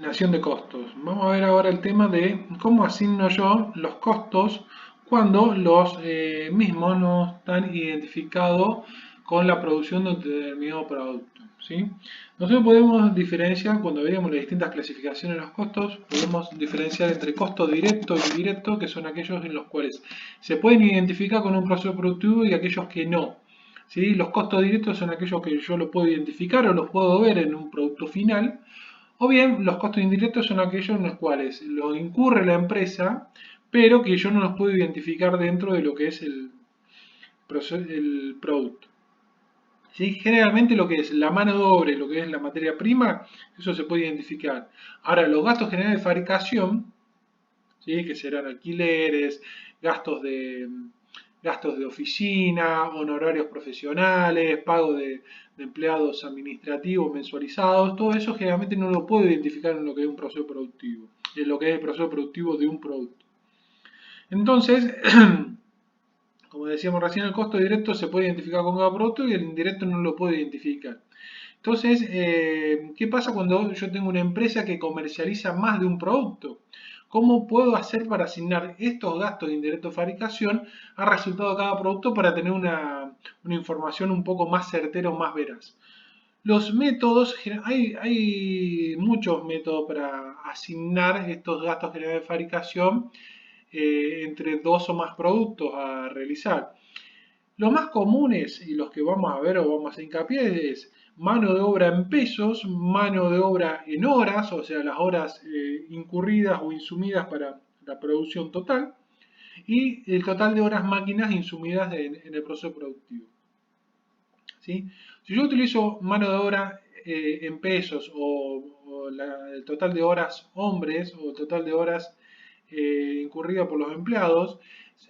Asignación de costos. Vamos a ver ahora el tema de cómo asigno yo los costos cuando los mismos no están identificados con la producción de un determinado producto. ¿Sí? Nosotros podemos diferenciar, cuando veamos las distintas clasificaciones de los costos, podemos diferenciar entre costo directo e indirecto, que son aquellos en los cuales se pueden identificar con un proceso productivo y aquellos que no. ¿Sí? Los costos directos son aquellos que yo lo puedo identificar o los puedo ver en un producto final, o bien los costos indirectos son aquellos en los cuales lo incurre la empresa, pero que yo no los puedo identificar dentro de lo que es el producto. ¿Sí? Generalmente lo que es la mano de obra y lo que es la materia prima, eso se puede identificar. Ahora, los gastos generales de fabricación, ¿sí? Que serán alquileres, gastos de, gastos de oficina, honorarios profesionales, pago de empleados administrativos mensualizados, todo eso generalmente no lo puedo identificar en lo que es un proceso productivo, en lo que es el proceso productivo de un producto. Entonces, como decíamos recién, el costo directo se puede identificar con cada producto y el indirecto no lo puedo identificar. Entonces, ¿qué pasa cuando yo tengo una empresa que comercializa más de un producto? ¿Cómo puedo hacer para asignar estos gastos de indirecto de fabricación al resultado de cada producto para tener una información un poco más certera o más veraz? Los métodos, hay muchos métodos para asignar estos gastos generales de fabricación entre dos o más productos a realizar. Los más comunes y los que vamos a ver o vamos a hacer hincapié es mano de obra en pesos, mano de obra en horas, o sea, las horas incurridas o insumidas para la producción total, y el total de horas máquinas insumidas en el proceso productivo. ¿Sí? Si yo utilizo mano de obra en pesos el total de horas hombres o el total de horas incurrida por los empleados,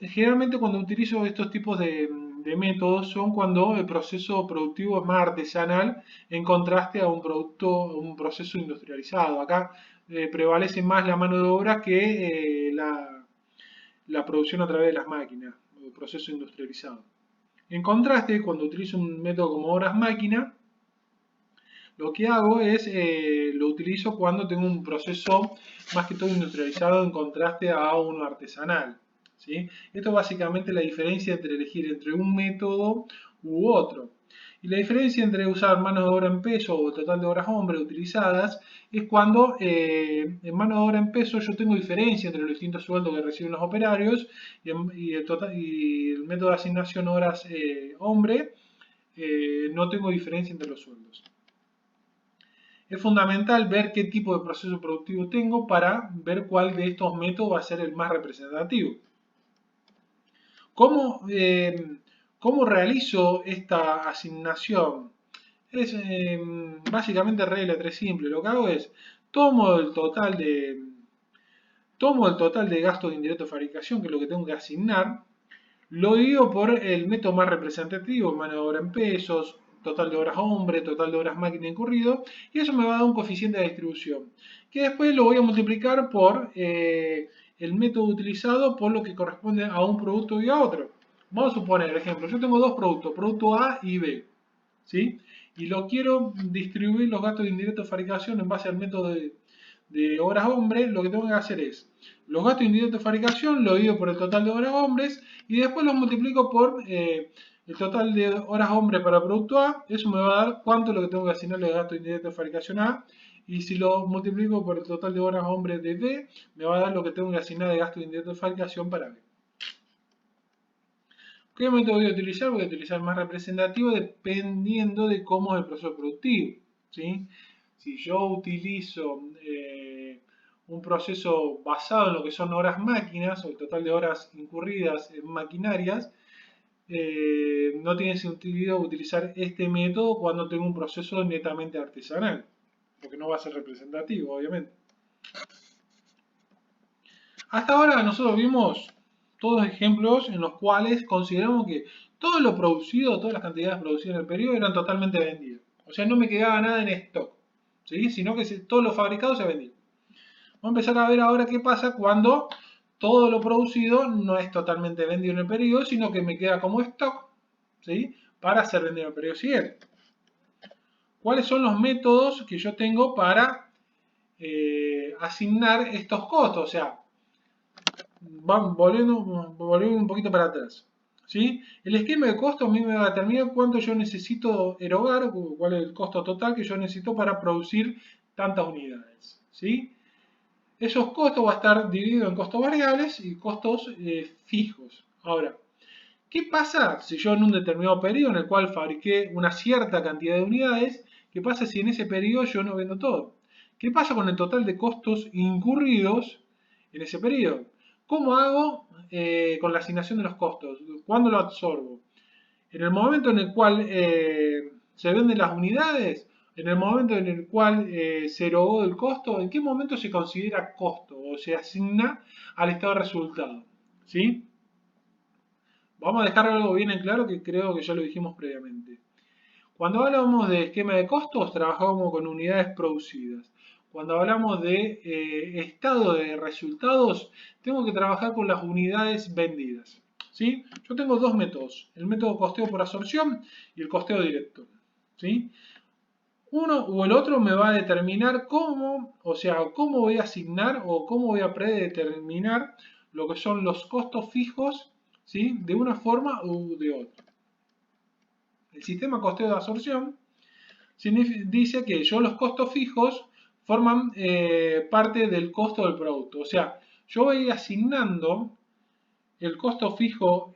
generalmente cuando utilizo estos tipos de métodos son cuando el proceso productivo es más artesanal en contraste a un proceso industrializado. Acá prevalece más la mano de obra que la producción a través de las máquinas, el proceso industrializado. En contraste, cuando utilizo un método como horas máquina, lo que hago es, lo utilizo cuando tengo un proceso más que todo industrializado en contraste a uno artesanal. ¿Sí? Esto es básicamente la diferencia entre elegir entre un método u otro. Y la diferencia entre usar mano de obra en peso o total de horas hombre utilizadas es cuando en mano de obra en peso yo tengo diferencia entre los distintos sueldos que reciben los operarios y el método de asignación horas hombre no tengo diferencia entre los sueldos. Es fundamental ver qué tipo de proceso productivo tengo para ver cuál de estos métodos va a ser el más representativo. ¿Cómo, cómo realizo esta asignación? Es básicamente regla 3 simple. Lo que hago es tomo el total de gastos indirectos de fabricación, que es lo que tengo que asignar, lo divido por el método más representativo, mano de obra en pesos, total de horas hombre, total de horas máquina incurrido, y eso me va a dar un coeficiente de distribución, que después lo voy a multiplicar por el método utilizado por lo que corresponde a un producto y a otro. Vamos a suponer, ejemplo, yo tengo dos productos, producto A y B, ¿sí? Y lo quiero distribuir los gastos indirectos de fabricación en base al método de horas hombre, lo que tengo que hacer es los gastos indirectos de fabricación lo divido por el total de horas hombres y después los multiplico por el total de horas hombres para el producto A. Eso me va a dar cuánto es lo que tengo que asignarle de gastos indirectos de fabricación A. Y si lo multiplico por el total de horas hombres de B, me va a dar lo que tengo que asignar de gastos indirectos de fabricación para B. ¿Qué método voy a utilizar? Voy a utilizar el más representativo dependiendo de cómo es el proceso productivo. ¿Sí? Si yo utilizo un proceso basado en lo que son horas máquinas o el total de horas incurridas en maquinarias, no tiene sentido utilizar este método cuando tengo un proceso netamente artesanal, porque no va a ser representativo, obviamente. Hasta ahora nosotros vimos todos ejemplos en los cuales consideramos que todo lo producido, todas las cantidades producidas en el periodo eran totalmente vendidas. O sea, no me quedaba nada en stock, ¿sí? Sino que todo lo fabricado se vendía. Vamos a empezar a ver ahora qué pasa cuando todo lo producido no es totalmente vendido en el periodo, sino que me queda como stock, ¿sí? Para ser vendido en el periodo siguiente. ¿Cuáles son los métodos que yo tengo para asignar estos costos, o sea, volviendo un poquito para atrás. ¿Sí? El esquema de costo a mí me va a determinar cuánto yo necesito erogar, cuál es el costo total que yo necesito para producir tantas unidades. ¿Sí? Esos costos van a estar divididos en costos variables y costos fijos. Ahora, ¿qué pasa si yo en un determinado periodo en el cual fabriqué una cierta cantidad de unidades, qué pasa si en ese periodo yo no vendo todo? ¿Qué pasa con el total de costos incurridos en ese periodo? ¿Cómo hago con la asignación de los costos? ¿Cuándo lo absorbo? En el momento en el cual se venden las unidades, en el momento en el cual se erogó el costo, ¿en qué momento se considera costo o se asigna al estado de resultado? ¿Sí? Vamos a dejar algo bien en claro que creo que ya lo dijimos previamente. Cuando hablamos de esquema de costos, trabajamos con unidades producidas. Cuando hablamos de estado de resultados, tengo que trabajar con las unidades vendidas. ¿Sí? Yo tengo dos métodos, el método costeo por absorción y el costeo directo. ¿Sí? Uno o el otro me va a determinar cómo, o sea, cómo voy a asignar o cómo voy a predeterminar lo que son los costos fijos, ¿sí? De una forma u de otra. El sistema costeo de absorción dice que yo los costos fijos forman parte del costo del producto. O sea, yo voy asignando el costo fijo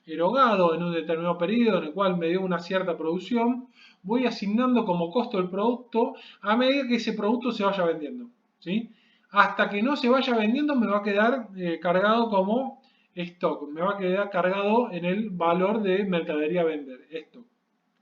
erogado en un determinado periodo en el cual me dio una cierta producción, voy asignando como costo del producto a medida que ese producto se vaya vendiendo. ¿Sí? Hasta que no se vaya vendiendo me va a quedar cargado como stock, me va a quedar cargado en el valor de mercadería a vender, stock.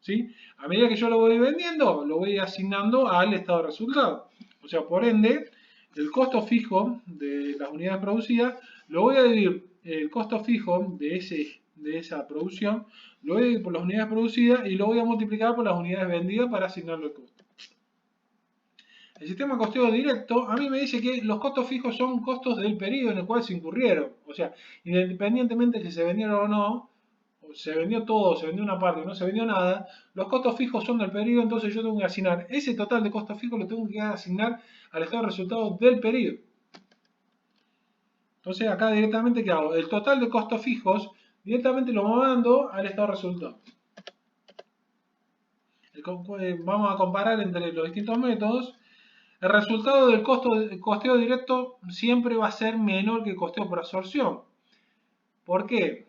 ¿Sí? A medida que yo lo voy vendiendo, lo voy asignando al estado de resultado. O sea, por ende, el costo fijo de las unidades producidas, lo voy a dividir el costo fijo de esa producción, lo voy a dividir por las unidades producidas y lo voy a multiplicar por las unidades vendidas para asignarle el costo. El sistema de costeo directo a mí me dice que los costos fijos son costos del periodo en el cual se incurrieron. O sea, independientemente de que se vendieron o no, se vendió todo, se vendió una parte y no se vendió nada, los costos fijos son del periodo, entonces yo tengo que asignar ese total de costos fijos, lo tengo que asignar al estado de resultados del periodo. Entonces acá directamente, ¿qué hago? El total de costos fijos directamente lo mando al estado de resultados. Vamos a comparar entre los distintos métodos. El resultado del costeo directo siempre va a ser menor que el costeo por absorción. ¿Por qué?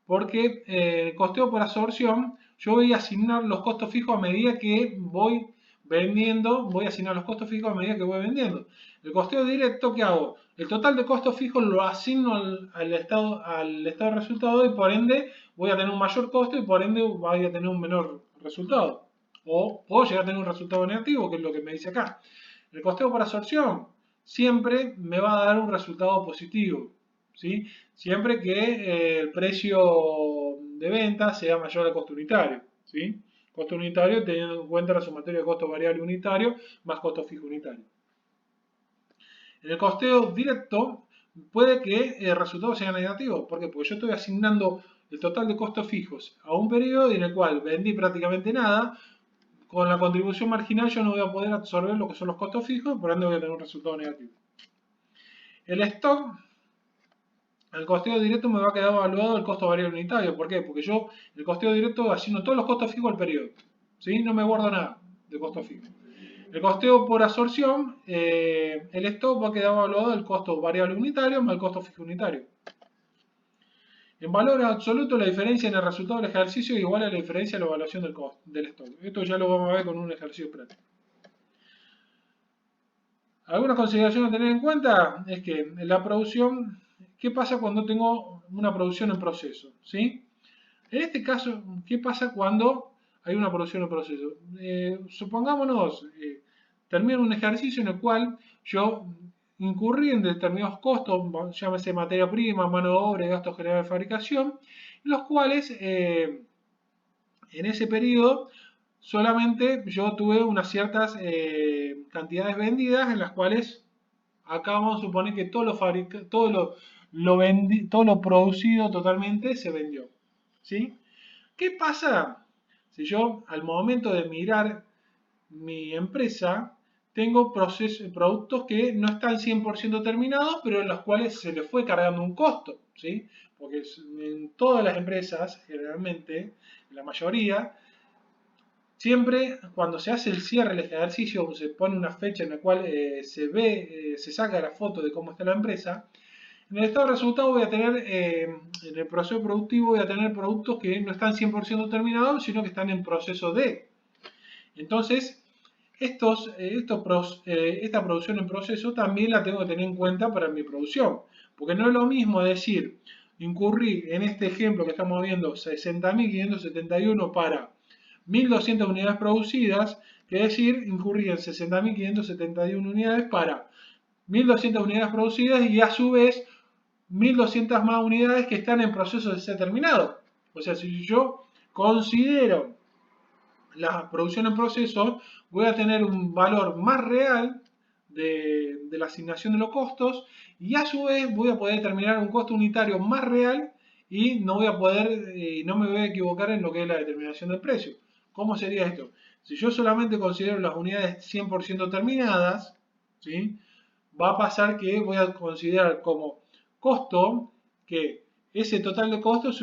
Porque el costeo por absorción, yo voy a asignar los costos fijos a medida que voy vendiendo, voy a asignar los costos fijos a medida que voy vendiendo. El costeo directo, ¿qué hago? El total de costos fijos lo asigno al estado de resultado y por ende voy a tener un mayor costo y por ende voy a tener un menor resultado. O puedo llegar a tener un resultado negativo, que es lo que me dice acá. El costeo por absorción siempre me va a dar un resultado positivo. ¿Sí? Siempre que el precio de venta sea mayor al costo unitario. ¿Sí? Costo unitario teniendo en cuenta la sumatoria de costo variable unitario más costo fijo unitario. En el costeo directo puede que el resultado sea negativo. ¿Por qué? Porque yo estoy asignando el total de costos fijos a un periodo en el cual vendí prácticamente nada. Con la contribución marginal yo no voy a poder absorber lo que son los costos fijos, por ende voy a tener un resultado negativo. El stock, el costeo directo me va a quedar evaluado el costo variable unitario. ¿Por qué? Porque yo el costeo directo asigno todos los costos fijos al periodo. ¿Sí? No me guardo nada de costo fijo. El costeo por absorción, el stock va a quedar evaluado el costo variable unitario más el costo fijo unitario. En valor absoluto, la diferencia en el resultado del ejercicio es igual a la diferencia en la evaluación del stock. Esto ya lo vamos a ver con un ejercicio práctico. Algunas consideraciones a tener en cuenta es que en la producción, ¿qué pasa cuando tengo una producción en proceso? ¿Sí? En este caso, ¿qué pasa cuando hay una producción en proceso? Supongámonos, termino un ejercicio en el cual yo incurrí en determinados costos, llámese materia prima, mano de obra y gastos generales de fabricación, los cuales en ese periodo solamente yo tuve unas ciertas cantidades vendidas en las cuales acá vamos a suponer que todo lo producido totalmente se vendió. ¿Sí? ¿Qué pasa si yo al momento de mirar mi empresa tengo productos que no están 100% terminados, pero en los cuales se les fue cargando un costo, ¿sí? Porque en todas las empresas, generalmente, en la mayoría, siempre cuando se hace el cierre del ejercicio, se pone una fecha en la cual se ve, se saca la foto de cómo está la empresa. En el estado de resultado voy a tener, en el proceso productivo voy a tener productos que no están 100% terminados, sino que están en proceso de. Entonces, esta producción en proceso también la tengo que tener en cuenta para mi producción. Porque no es lo mismo decir, incurrí en este ejemplo que estamos viendo 60.571 para 1.200 unidades producidas, que decir, incurrí en 60.571 unidades para 1.200 unidades producidas y a su vez 1.200 más unidades que están en proceso de ser terminado. O sea, si yo considero la producción en proceso, voy a tener un valor más real de la asignación de los costos y a su vez voy a poder determinar un costo unitario más real y no voy a poder, no me voy a equivocar en lo que es la determinación del precio. ¿Cómo sería esto? Si yo solamente considero las unidades 100% terminadas, ¿sí? Va a pasar que voy a considerar como costo que ese total de costos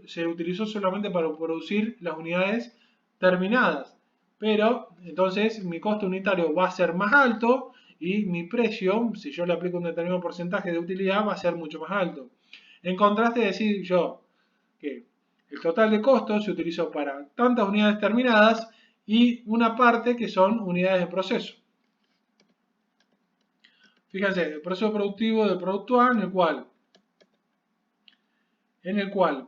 se utilizó solamente para producir las unidades terminadas. Pero entonces mi costo unitario va a ser más alto y mi precio, si yo le aplico un determinado porcentaje de utilidad, va a ser mucho más alto. En contraste, decir yo que el total de costos se utilizó para tantas unidades terminadas y una parte que son unidades de proceso. Fíjense, el proceso productivo del producto A en el cual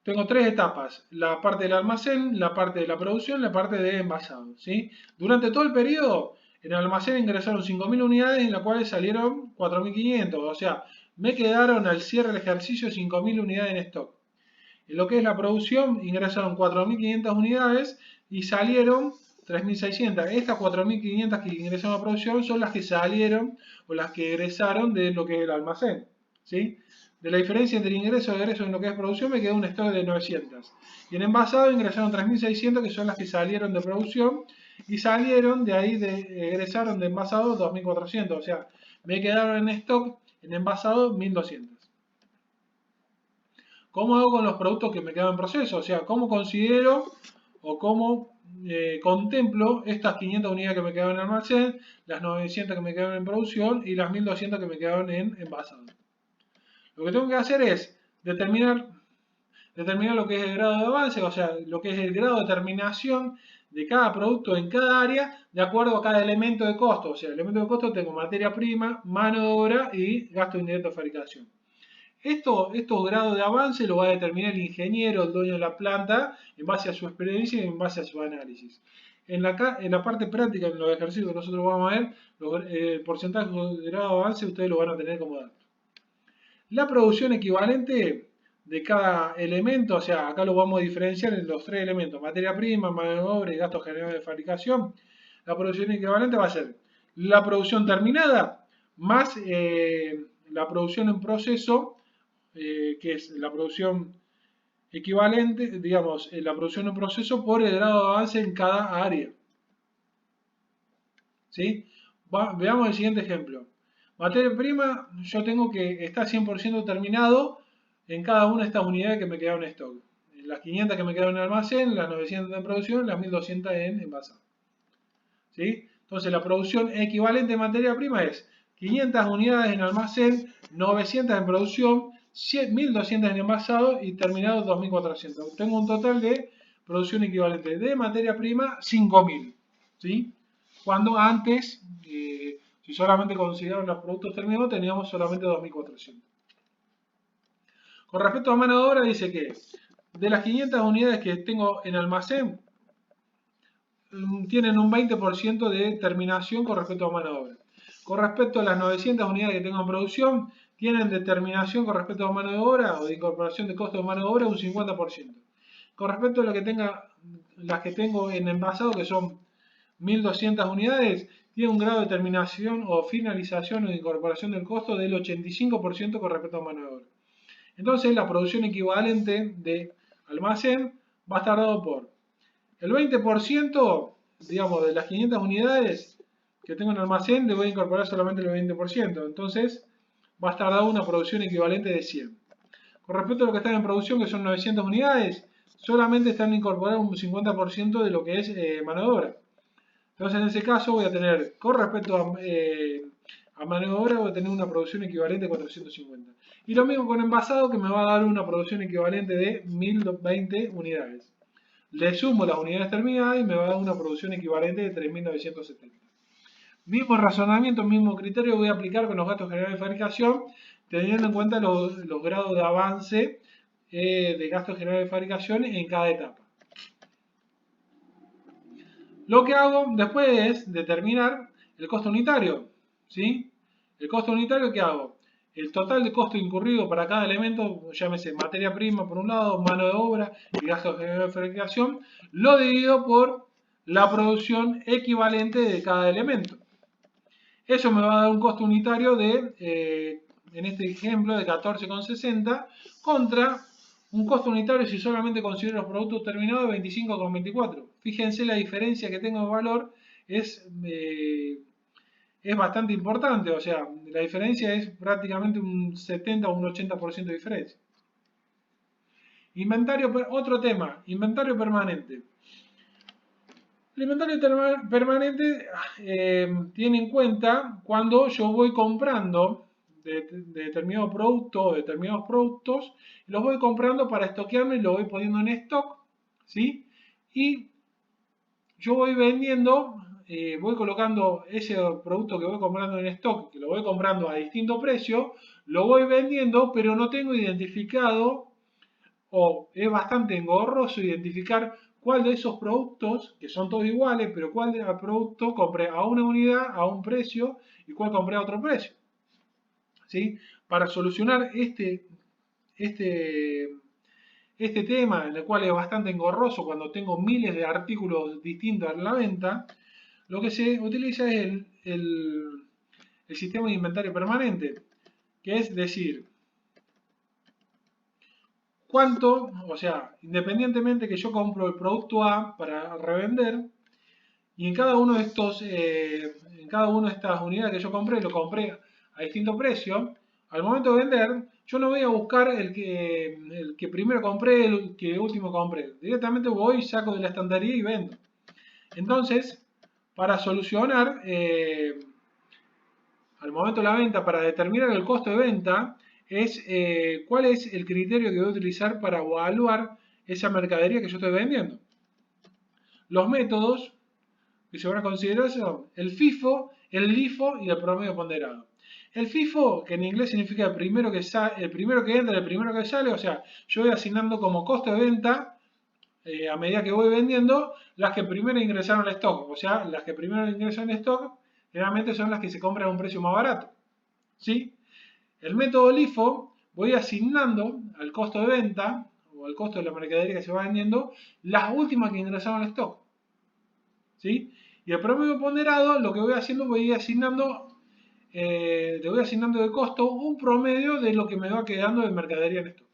tengo tres etapas, la parte del almacén, la parte de la producción, la parte de envasado. ¿Sí? Durante todo el periodo, en el almacén ingresaron 5.000 unidades, en las cuales salieron 4.500. O sea, me quedaron al cierre del ejercicio 5.000 unidades en stock. En lo que es la producción, ingresaron 4.500 unidades y salieron 3.600. Estas 4.500 que ingresaron a producción son las que salieron o las que egresaron de lo que es el almacén. ¿Sí? De la diferencia entre ingreso y egreso en lo que es producción me quedó un stock de 900. Y en envasado ingresaron 3.600 que son las que salieron de producción y salieron de ahí, egresaron de envasado 2.400. O sea, me quedaron en stock en envasado 1.200. ¿Cómo hago con los productos que me quedan en proceso? O sea, ¿cómo considero o cómo contemplo estas 500 unidades que me quedaron en almacén, las 900 que me quedaron en producción y las 1.200 que me quedaron en envasado? Lo que tengo que hacer es determinar lo que es el grado de avance, o sea, lo que es el grado de terminación de cada producto en cada área, de acuerdo a cada elemento de costo. O sea, el elemento de costo tengo materia prima, mano de obra y gasto indirecto de fabricación. Estos grados de avance lo va a determinar el ingeniero, el dueño de la planta, en base a su experiencia y en base a su análisis. En la parte práctica, en los ejercicios que nosotros vamos a ver, el porcentaje de grado de avance ustedes lo van a tener como dato. La producción equivalente de cada elemento, o sea, acá lo vamos a diferenciar en los tres elementos, materia prima, mano de obra y gastos generales de fabricación. La producción equivalente va a ser la producción terminada más la producción en proceso, que es la producción equivalente, digamos, la producción en proceso por el grado de avance en cada área. ¿Sí? Veamos el siguiente ejemplo. Materia prima, yo tengo que estar 100% terminado en cada una de estas unidades que me quedaron en stock. Las 500 que me quedaron en almacén, las 900 en producción, las 1.200 en envasado. ¿Sí? Entonces la producción equivalente de materia prima es 500 unidades en almacén, 900 en producción, 1.200 en envasado y terminado 2.400. Tengo un total de producción equivalente de materia prima 5.000. ¿Sí? Cuando antes, si solamente consideraban los productos terminados, teníamos solamente 2.400. Con respecto a mano de obra, dice que de las 500 unidades que tengo en almacén, tienen un 20% de terminación con respecto a mano de obra. Con respecto a las 900 unidades que tengo en producción, tienen determinación con respecto a mano de obra o de incorporación de costo de mano de obra un 50%. Con respecto a lo que las que tengo en envasado, que son 1.200 unidades, tiene un grado de terminación o finalización o de incorporación del costo del 85% con respecto a mano de obra. Entonces, la producción equivalente de almacén va a estar dado por El 20%, digamos, de las 500 unidades que tengo en almacén, le voy a incorporar solamente el 20%. Entonces, va a estar dado una producción equivalente de 100. Con respecto a lo que están en producción, que son 900 unidades, solamente están incorporados un 50% de lo que es mano de obra. Entonces, en ese caso, voy a tener, con respecto a mano de obra, voy a tener una producción equivalente a 450. Y lo mismo con envasado, que me va a dar una producción equivalente de 1020 unidades. Le sumo las unidades terminadas y me va a dar una producción equivalente de 3970. Mismo razonamiento, mismo criterio voy a aplicar con los gastos generales de fabricación, teniendo en cuenta los grados de avance de gastos generales de fabricación en cada etapa. Lo que hago después es determinar el costo unitario. ¿Sí? El costo unitario, ¿qué hago? El total de costo incurrido para cada elemento, llámese materia prima por un lado, mano de obra y gastos generales de fabricación, lo divido por la producción equivalente de cada elemento. Eso me va a dar un costo unitario de, en este ejemplo, de 14,60 contra un costo unitario, si solamente considero los productos terminados, de 25,24. Fíjense la diferencia que tengo de valor, es bastante importante, o sea, la diferencia es prácticamente un 70 o un 80% de diferencia. Inventario, otro tema, inventario permanente. El inventario permanente tiene en cuenta cuando yo voy comprando de determinado producto o determinados productos, los voy comprando para estoquearme y los voy poniendo en stock, ¿sí? Y yo voy vendiendo, voy colocando ese producto que voy comprando en stock, que lo voy comprando a distinto precio, lo voy vendiendo, pero no tengo identificado, o es bastante engorroso identificar cuál de esos productos, que son todos iguales, pero cuál de los productos compré a una unidad a un precio y cuál compré a otro precio. ¿Sí? Para solucionar este tema, en el cual es bastante engorroso cuando tengo miles de artículos distintos en la venta, lo que se utiliza es el sistema de inventario permanente, que es decir, cuánto, o sea, independientemente que yo compro el producto A para revender, y en cada uno de estos, en cada una de estas unidades que yo compré, lo compré a distinto precio, al momento de vender, yo no voy a buscar el que primero compré, el que último compré. Directamente voy, saco de la estantería y vendo. Entonces, para solucionar, al momento de la venta, para determinar el costo de venta, es cuál es el criterio que voy a utilizar para evaluar esa mercadería que yo estoy vendiendo. Los métodos que se van a considerar son el FIFO, el LIFO y el promedio ponderado. El FIFO, que en inglés significa el primero que entra, el primero que sale, o sea, yo voy asignando como costo de venta, a medida que voy vendiendo, las que primero ingresaron al stock. O sea, las que primero ingresan al stock, generalmente son las que se compran a un precio más barato. ¿Sí? El método LIFO, voy asignando al costo de venta, o al costo de la mercadería que se va vendiendo, las últimas que ingresaron al stock. ¿Sí? Y el promedio ponderado, lo que voy haciendo, le voy asignando de costo un promedio de lo que me va quedando de mercadería en stock.